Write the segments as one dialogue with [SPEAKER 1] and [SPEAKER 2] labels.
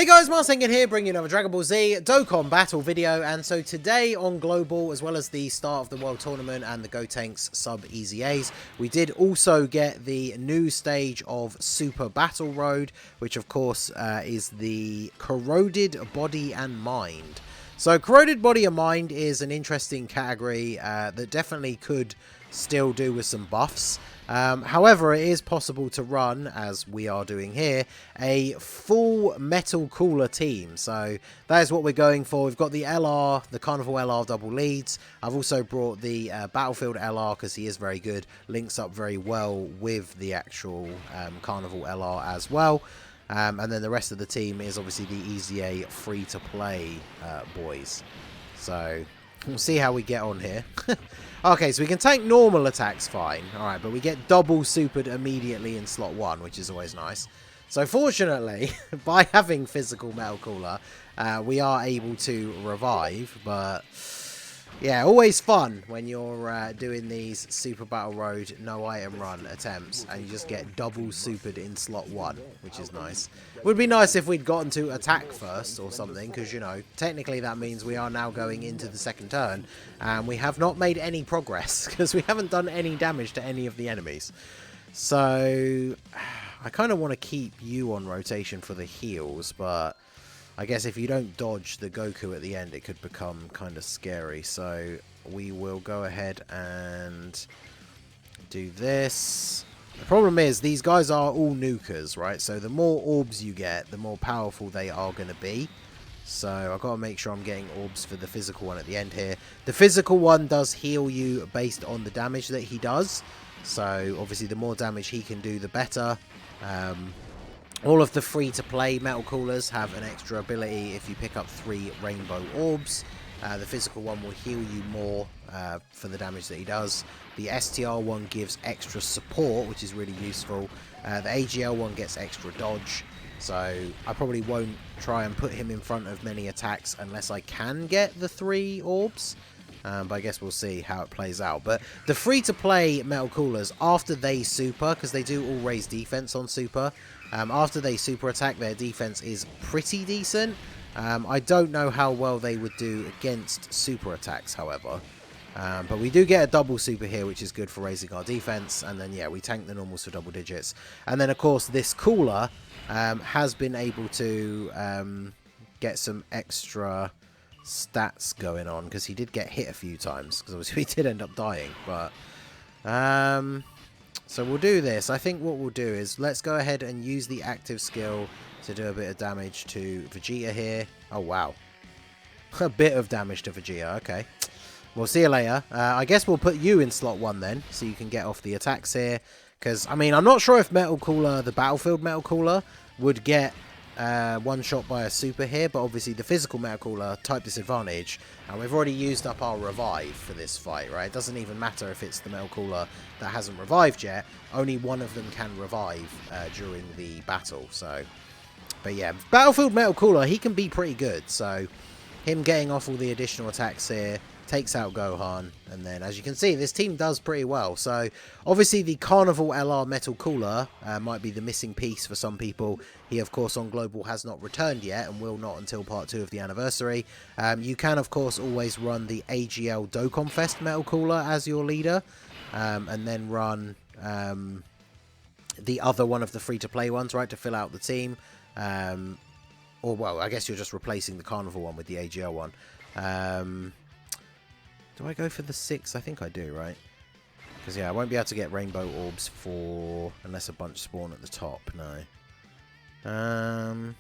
[SPEAKER 1] Guys, Marsengen here, bringing you another Dragon Ball Z Dokkan battle video. And so today on Global, as well as the start of the World Tournament and the Gotenks sub Easy A's, we did also get the new stage of Super Battle Road, which of course is the Corroded Body and Mind. So Corroded Body and Mind is an interesting category that definitely could still do with some buffs. However, it is possible to run, as we are doing here, a full Metal Cooler team. So that is what we're going for. We've got the LR, the Carnival LR double leads. I've also brought the Battlefield LR because he is very good. Links up very well with the actual Carnival LR as well. And then the rest of the team is obviously the Easy A free-to-play boys. So we'll see how we get on here. Okay, so we can tank normal attacks fine. Alright, but we get double supered immediately in slot 1, which is always nice. So fortunately, by having physical Metal Cooler, we are able to revive. But yeah, always fun when you're doing these Super Battle Road no item run attempts and you just get double supered in slot 1, which is nice. Would be nice if we'd gotten to attack first or something, because, you know, technically that means we are now going into the second turn and we have not made any progress because we haven't done any damage to any of the enemies. So I kind of want to keep you on rotation for the heals, but I guess if you don't dodge the Goku at the end, it could become kind of scary. So we will go ahead and do this. The problem is these guys are all nukers, right? So the more orbs you get, the more powerful they are going to be. So I've got to make sure I'm getting orbs for the physical one at the end here. The physical one does heal you based on the damage that he does. So obviously the more damage he can do, the better. All of the free-to-play Metal Coolers have an extra ability if you pick up 3 rainbow orbs. The physical one will heal you more for the damage that he does. The STR one gives extra support, which is really useful. The AGL one gets extra dodge. So I probably won't try and put him in front of many attacks unless I can get the 3 orbs. But I guess we'll see how it plays out. But the free-to-play Metal Coolers, after they super, because they do all raise defense on super, after they super attack, their defense is pretty decent. I don't know how well they would do against super attacks, however. But we do get a double super here, which is good for raising our defense. And then, yeah, we tank the normals for double digits. And then, of course, this cooler has been able to get some extra stats going on, because he did get hit a few times, because obviously he did end up dying. But so we'll do this. I think what we'll do is let's go ahead and use the active skill to do a bit of damage to Vegeta here. Oh wow, a bit of damage to Vegeta. Okay, we'll see you later. I guess we'll put you in slot 1 then, so you can get off the attacks here, because I mean, I'm not sure if Metal Cooler, the Battlefield Metal Cooler, would get one shot by a super here, but obviously the physical Metal Cooler, type disadvantage, and we've already used up our revive for this fight, right? It doesn't even matter if it's the Metal Cooler that hasn't revived yet, only one of them can revive during the battle. So, but yeah, Battlefield Metal Cooler, he can be pretty good, so him getting off all the additional attacks here takes out Gohan, and then as you can see, this team does pretty well. So obviously the Carnival LR Metal Cooler might be the missing piece for some people. He of course on Global has not returned yet and will not until part 2 of the anniversary. You can of course always run the AGL Dokkan Fest Metal Cooler as your leader, and then run the other one of the free-to-play ones, right, to fill out the team. Or well, I guess you're just replacing the Carnival one with the AGL one. Do I go for the 6? I think I do, right? Because, yeah, I won't be able to get rainbow orbs for... unless a bunch spawn at the top, no.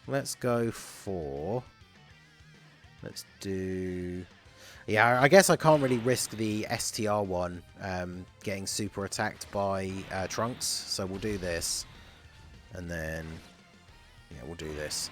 [SPEAKER 1] Let's go for... let's do... yeah, I guess I can't really risk the STR one getting super attacked by Trunks, so we'll do this. And then... yeah, we'll do this.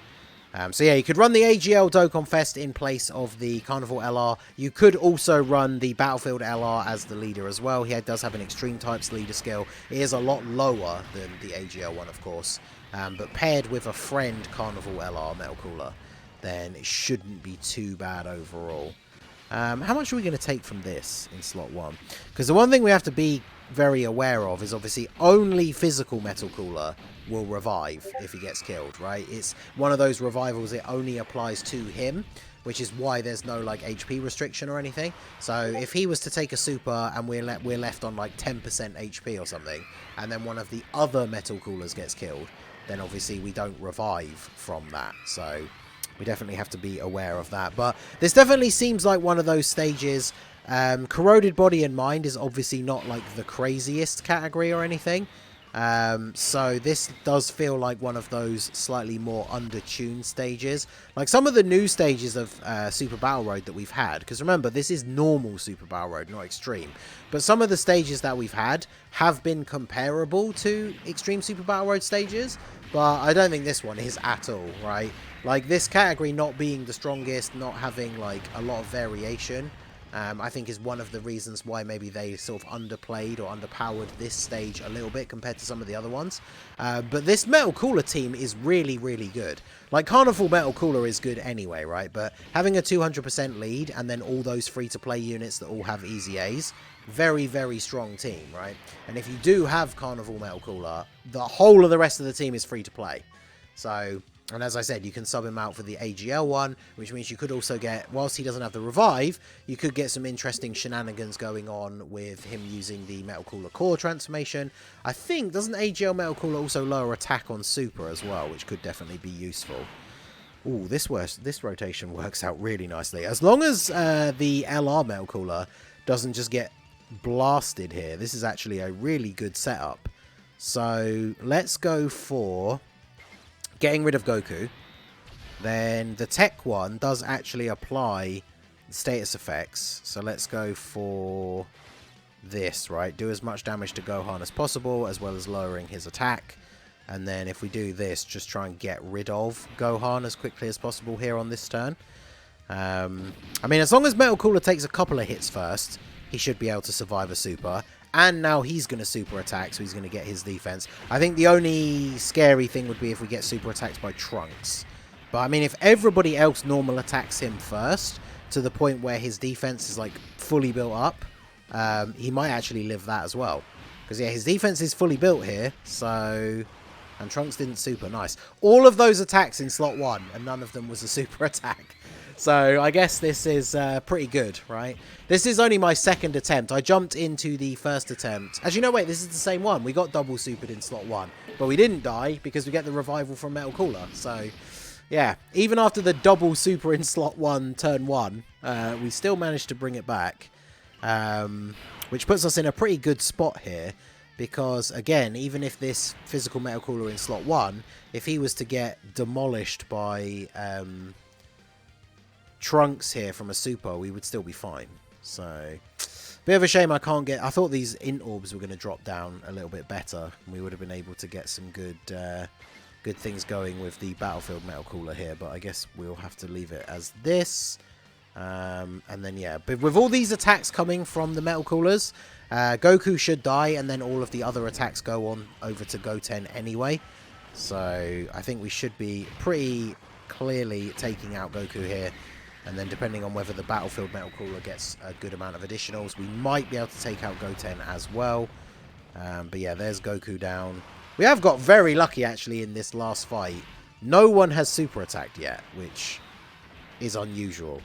[SPEAKER 1] So yeah, you could run the AGL Dokkan Fest in place of the Carnival LR. You could also run the Battlefield LR as the leader as well. He does have an Extreme Types leader skill. It is a lot lower than the AGL one, of course. But paired with a friend Carnival LR Metal Cooler, then it shouldn't be too bad overall. How much are we going to take from this in slot 1? Because the one thing we have to be very aware of is obviously only physical Metal Cooler will revive if he gets killed, right? It's one of those revivals, it only applies to him, which is why there's no like HP restriction or anything. So if he was to take a super and we're left on like 10% HP or something, and then one of the other Metal Coolers gets killed, then obviously we don't revive from that. So we definitely have to be aware of that. But this definitely seems like one of those stages. Corroded Body and Mind is obviously not like the craziest category or anything. So this does feel like one of those slightly more undertuned stages. Like some of the new stages of Super Battle Road that we've had, because remember, this is normal Super Battle Road, not Extreme. But some of the stages that we've had have been comparable to Extreme Super Battle Road stages, but I don't think this one is at all, right? Like this category not being the strongest, not having like a lot of variation, I think is one of the reasons why maybe they sort of underplayed or underpowered this stage a little bit compared to some of the other ones. But this Metal Cooler team is really, really good. Like Carnival Metal Cooler is good anyway, right? But having a 200% lead and then all those free-to-play units that all have easy A's, very, very strong team, right? And if you do have Carnival Metal Cooler, the whole of the rest of the team is free-to-play. So... And as I said, you can sub him out for the AGL one, which means you could also get, whilst he doesn't have the revive, you could get some interesting shenanigans going on with him using the Metal Cooler core transformation. I think, doesn't AGL Metal Cooler also lower attack on super as well, which could definitely be useful. Ooh, this rotation works out really nicely. As long as the LR Metal Cooler doesn't just get blasted here, this is actually a really good setup. So let's go for... getting rid of Goku. Then the tech one does actually apply status effects. So let's go for this, right? Do as much damage to Gohan as possible, as well as lowering his attack. And then if we do this, just try and get rid of Gohan as quickly as possible here on this turn. I mean, as long as Metal Cooler takes a couple of hits first, he should be able to survive a super. And now he's going to super attack, so he's going to get his defense. I think the only scary thing would be if we get super attacked by Trunks. But, I mean, if everybody else normal attacks him first, to the point where his defense is, like, fully built up, he might actually live that as well. Because, yeah, his defense is fully built here, so... And Trunks didn't super. Nice. All of those attacks in slot 1, and none of them was a super attack. So I guess this is pretty good, right? This is only my second attempt. I jumped into the first attempt. As you know, wait, this is the same one. We got double supered in slot 1. But we didn't die because we get the revival from Metal Cooler. So, yeah. Even after the double super in slot 1, turn 1, we still managed to bring it back. Which puts us in a pretty good spot here. Because, again, even if this physical Metal Cooler in slot 1, if he was to get demolished by... Trunks here from a super, we would still be fine. So, bit of a shame I can't get... I thought these int orbs were going to drop down a little bit better. And we would have been able to get some good things going with the Battlefield Metal Cooler here. But I guess we'll have to leave it as this. And then, yeah. But with all these attacks coming from the Metal Coolers, Goku should die. And then all of the other attacks go on over to Goten anyway. So, I think we should be pretty clearly taking out Goku here. And then depending on whether the Battlefield Metal Cooler gets a good amount of additionals, we might be able to take out Goten as well. But yeah, there's Goku down. We have got very lucky actually in this last fight. No one has super attacked yet, which is unusual.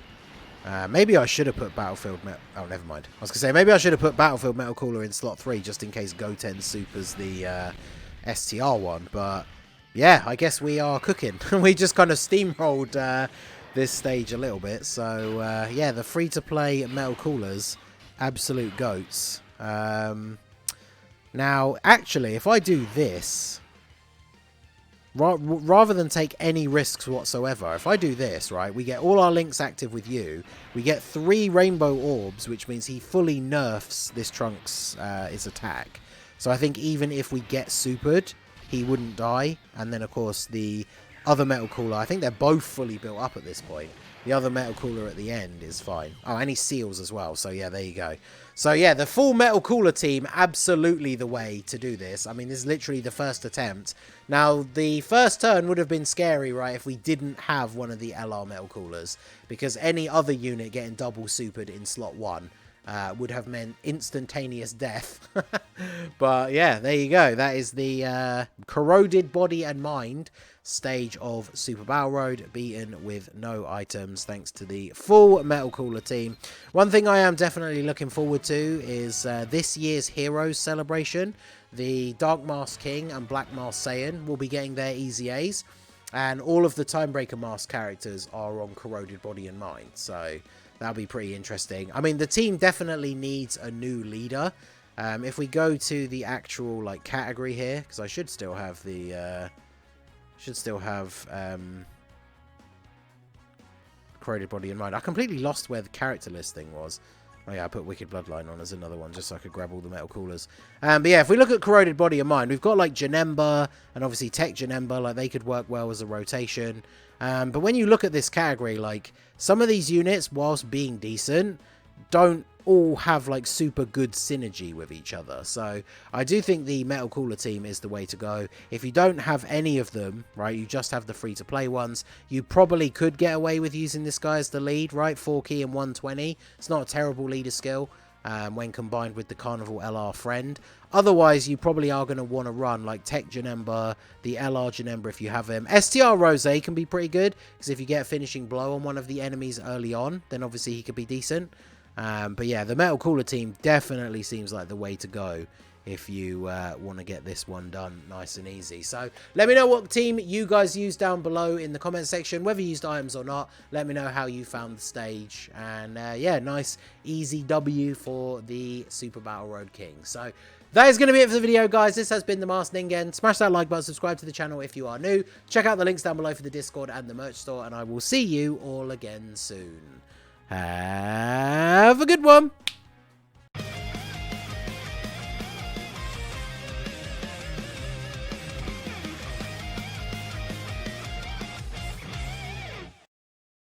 [SPEAKER 1] Maybe I should have put Battlefield Metal... Oh, never mind. I was going to say, maybe I should have put Battlefield Metal Cooler in slot 3 just in case Goten supers the STR one. But yeah, I guess we are cooking. We just kind of steamrolled... this stage a little bit. So yeah, the free-to-play Metal Coolers, absolute goats. Now actually, if I do this, rather than take any risks whatsoever, if I do this, right, we get all our links active with you, we get 3 rainbow orbs, which means he fully nerfs this Trunks' his attack. So I think even if we get supered, he wouldn't die. And then of course the other Metal Cooler, I think they're both fully built up at this point. The other Metal Cooler at the end is fine. Oh, and he seals as well. So yeah, there you go. So yeah, the full Metal Cooler team, absolutely the way to do this. I mean, this is literally the first attempt. Now, the first turn would have been scary, right, if we didn't have one of the LR Metal Coolers. Because any other unit getting double supered in slot 1 would have meant instantaneous death. But yeah, there you go. That is the Corroded Body and Mind stage of Super Battle Road, beaten with no items thanks to the full Metal Cooler team. One thing I am definitely looking forward to is this year's Heroes celebration. The Dark Mask King and Black Mask Saiyan will be getting their Easy A's, and all of the Timebreaker Mask characters are on Corroded Body and Mind, so that'll be pretty interesting. I mean, the team definitely needs a new leader. If we go to the actual like category here, because I should still have the Corroded Body and Mind. I completely lost where the character listing was. Oh yeah, I put Wicked Bloodline on as another one just so I could grab all the Metal Coolers. But yeah, if we look at Corroded Body and Mind, we've got like Janemba and obviously Tech Janemba, like they could work well as a rotation. But when you look at this category, like some of these units, whilst being decent, don't all have like super good synergy with each other. So I do think the Metal Cooler team is the way to go. If you don't have any of them, right, you just have the free-to-play ones, you probably could get away with using this guy as the lead, right? 4 key and 120. It's not a terrible leader skill when combined with the Carnival LR friend. Otherwise, you probably are going to want to run like Tech Janemba, the LR Janemba if you have him. STR Rose can be pretty good, because if you get a finishing blow on one of the enemies early on, then obviously he could be decent. But yeah, the Metal Cooler team definitely seems like the way to go if you want to get this one done nice and easy. So let me know what team you guys use down below in the comment section, whether you used items or not. Let me know how you found the stage. And yeah, nice easy W for the Super Battle Road King. So that is going to be it for the video, guys. This has been the Masked Ningen. Smash that like button, subscribe to the channel if you are new. Check out the links down below for the Discord and the merch store, and I will see you all again soon. Have a good one.